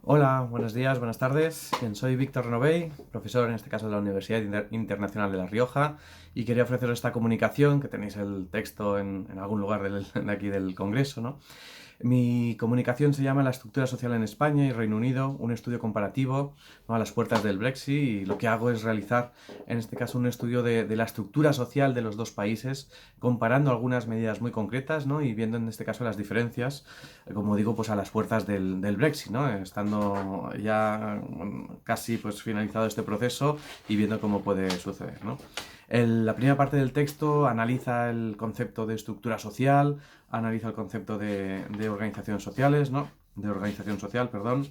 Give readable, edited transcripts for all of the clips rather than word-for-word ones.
Hola, buenos días, buenas tardes. Bien, soy Víctor Renovell, profesor en este caso de la Universidad Internacional de La Rioja, y quería ofreceros esta comunicación, que tenéis el texto en algún lugar de aquí del Congreso, ¿no? Mi comunicación se llama La estructura social en España y Reino Unido, un estudio comparativo, ¿no?, a las puertas del Brexit, y lo que hago es realizar, en este caso, un estudio de la estructura social de los dos países, comparando algunas medidas muy concretas, ¿no?, y viendo en este caso las diferencias, como digo, pues a las puertas del Brexit, ¿no?, estando ya casi pues finalizado este proceso y viendo cómo puede suceder, ¿no? La primera parte del texto analiza el concepto de estructura social, analiza el concepto de organizaciones sociales, ¿no? De organización social, perdón.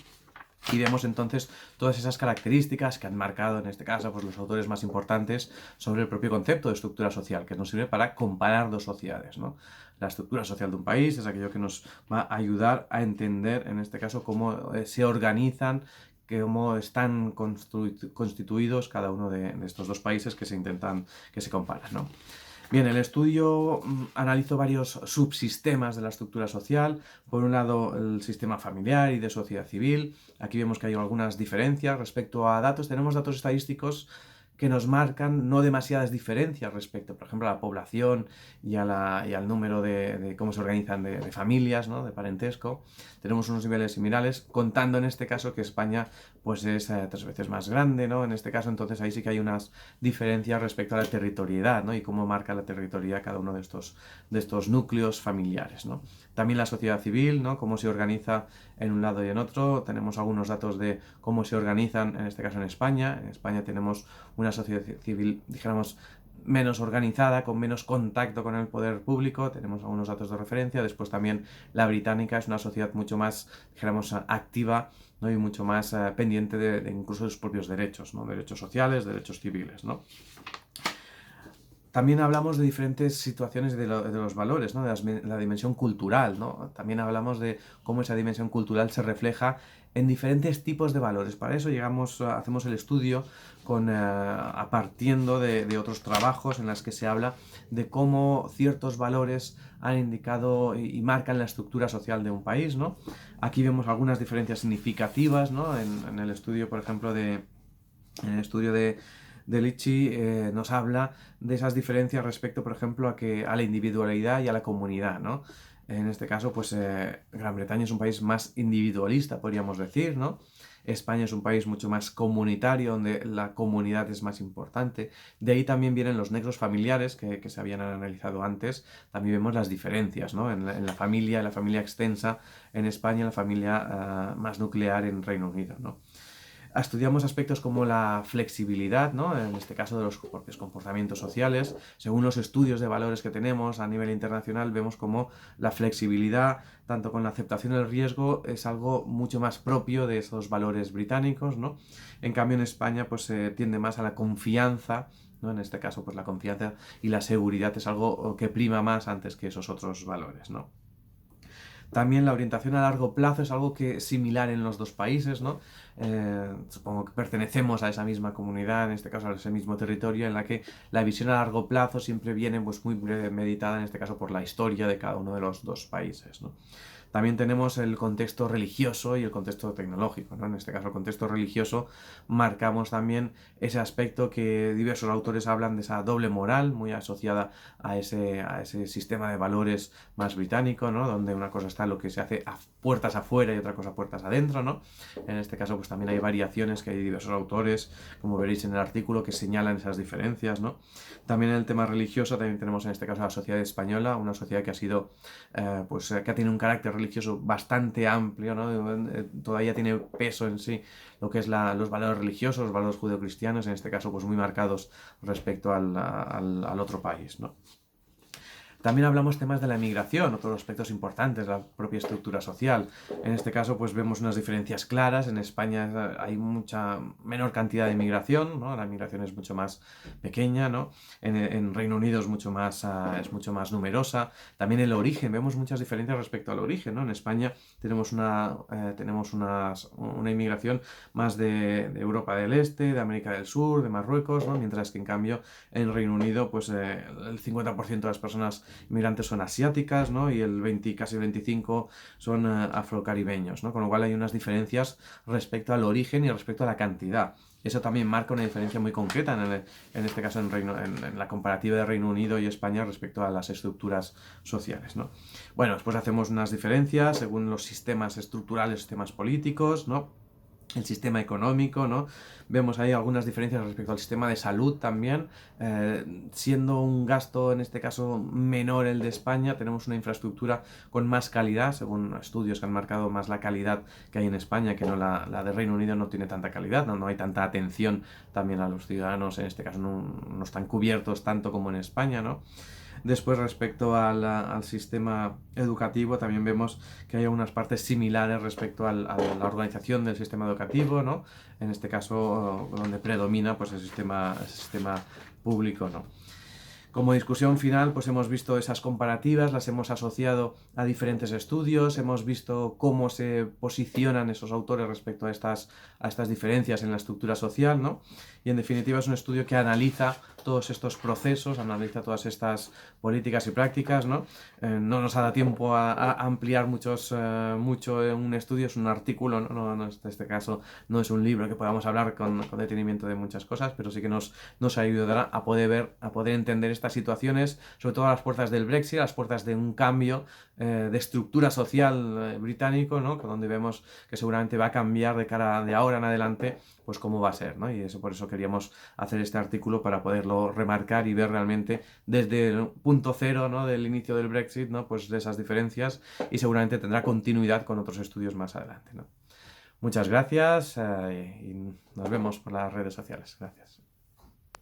Y vemos entonces todas esas características que han marcado, en este caso, pues los autores más importantes sobre el propio concepto de estructura social, que nos sirve para comparar dos sociedades, ¿no? La estructura social de un país es aquello que nos va a ayudar a entender, en este caso, cómo se organizan, cómo están constituidos cada uno de estos dos países que se comparan, ¿no? Bien, el estudio analizó varios subsistemas de la estructura social. Por un lado, el sistema familiar y de sociedad civil. Aquí vemos que hay algunas diferencias respecto a datos. Tenemos datos estadísticos que nos marcan no demasiadas diferencias respecto, por ejemplo, a la población y al número de cómo se organizan de familias, ¿no?, de parentesco. Tenemos unos niveles similares, contando en este caso que España pues es 3 veces más grande, ¿no? En este caso, entonces ahí sí que hay unas diferencias respecto a la territorialidad, ¿no?, y cómo marca la territorialidad cada uno de estos núcleos familiares, ¿no? También la sociedad civil, ¿no?, cómo se organiza en un lado y en otro. Tenemos algunos datos de cómo se organizan, en este caso en España. En España tenemos una sociedad civil, dijéramos, menos organizada, con menos contacto con el poder público. Tenemos algunos datos de referencia. Después también la británica es una sociedad mucho más, dijéramos, activa, ¿no?, y mucho más pendiente de incluso de sus propios derechos, ¿no?, derechos sociales, derechos civiles, ¿no? También hablamos de diferentes situaciones de los valores, ¿no?, la dimensión cultural, ¿no? También hablamos de cómo esa dimensión cultural se refleja en diferentes tipos de valores. Para eso hacemos el estudio partiendo de otros trabajos en los que se habla de cómo ciertos valores han indicado y marcan la estructura social de un país, ¿no? Aquí vemos algunas diferencias significativas, ¿no? En el estudio, por ejemplo, en el estudio de Lichi nos habla de esas diferencias respecto, por ejemplo, a la individualidad y a la comunidad, ¿no? En este caso, pues Gran Bretaña es un país más individualista, podríamos decir, ¿no? España es un país mucho más comunitario, donde la comunidad es más importante. De ahí también vienen los nexos familiares que se habían analizado antes. También vemos las diferencias, ¿no? En la familia extensa en España, en la familia más nuclear en Reino Unido, ¿no? Estudiamos aspectos como la flexibilidad, ¿no?, en este caso de los propios comportamientos sociales. Según los estudios de valores que tenemos a nivel internacional, vemos como la flexibilidad, tanto con la aceptación del riesgo, es algo mucho más propio de esos valores británicos, ¿no? En cambio, en España pues se tiende más a la confianza, ¿no? En este caso, pues la confianza y la seguridad es algo que prima más antes que esos otros valores, ¿no? También la orientación a largo plazo es algo que es similar en los dos países, ¿no? Supongo que pertenecemos a esa misma comunidad, en este caso a ese mismo territorio, en la que la visión a largo plazo siempre viene pues muy meditada, en este caso, por la historia de cada uno de los dos países, ¿no? También tenemos el contexto religioso y el contexto tecnológico, ¿no? En este caso, el contexto religioso, marcamos también ese aspecto que diversos autores hablan de esa doble moral, muy asociada a ese sistema de valores más británico, ¿no?, donde una cosa está lo que se hace a puertas afuera y otra cosa a puertas adentro, ¿no? En este caso, pues también hay variaciones, que hay diversos autores, como veréis en el artículo, que señalan esas diferencias, ¿no? También en el tema religioso, también tenemos en este caso la sociedad española, una sociedad que ha sido, que ha tenido un carácter religioso bastante amplio, ¿no? Todavía tiene peso en sí lo que es los valores religiosos, los valores judeocristianos, en este caso pues muy marcados respecto al otro país, ¿no? También hablamos temas de la emigración, otros aspectos importantes de la propia estructura social. En este caso, pues vemos unas diferencias claras. En España hay mucha menor cantidad de inmigración, ¿no? La inmigración es mucho más pequeña, ¿no? En Reino Unido es mucho más numerosa. También el origen, vemos muchas diferencias respecto al origen, ¿no? En España tenemos una inmigración más de Europa del Este, de América del Sur, de Marruecos, ¿no? Mientras que en cambio en Reino Unido, pues el 50% de las personas inmigrantes son asiáticas, ¿no? Y casi el 25 son afrocaribeños, ¿no? Con lo cual hay unas diferencias respecto al origen y respecto a la cantidad. Eso también marca una diferencia muy concreta en este caso en la comparativa de Reino Unido y España respecto a las estructuras sociales, ¿no? Bueno, después hacemos unas diferencias según los sistemas estructurales, sistemas políticos, ¿no? El sistema económico, ¿no? Vemos ahí algunas diferencias respecto al sistema de salud también, siendo un gasto en este caso menor el de España, tenemos una infraestructura con más calidad, según estudios que han marcado más la calidad que hay en España, que no la de Reino Unido no tiene tanta calidad, no hay tanta atención también a los ciudadanos, en este caso no están cubiertos tanto como en España, ¿no? Después, respecto al sistema educativo, también vemos que hay algunas partes similares respecto a la organización del sistema educativo, ¿no? En este caso, donde predomina pues, el sistema público, ¿no? Como discusión final, pues hemos visto esas comparativas, las hemos asociado a diferentes estudios, hemos visto cómo se posicionan esos autores respecto a estas diferencias en la estructura social, ¿no? Y en definitiva es un estudio que analiza todos estos procesos, analiza todas estas políticas y prácticas, ¿no? No nos ha dado tiempo a ampliar mucho en un estudio, es un artículo, ¿no? En este caso no es un libro que podamos hablar con detenimiento de muchas cosas, pero sí que nos ayudará a poder entender estas situaciones, sobre todo a las puertas del Brexit, a las puertas de un cambio de estructura social británico, ¿no? Donde vemos que seguramente va a cambiar de cara de ahora en adelante, pues cómo va a ser, ¿no? Y por eso queríamos hacer este artículo para poderlo remarcar y ver realmente desde el punto cero, ¿no? Del inicio del Brexit, ¿no? Pues de esas diferencias, y seguramente tendrá continuidad con otros estudios más adelante, ¿no? Muchas gracias y nos vemos por las redes sociales. Gracias.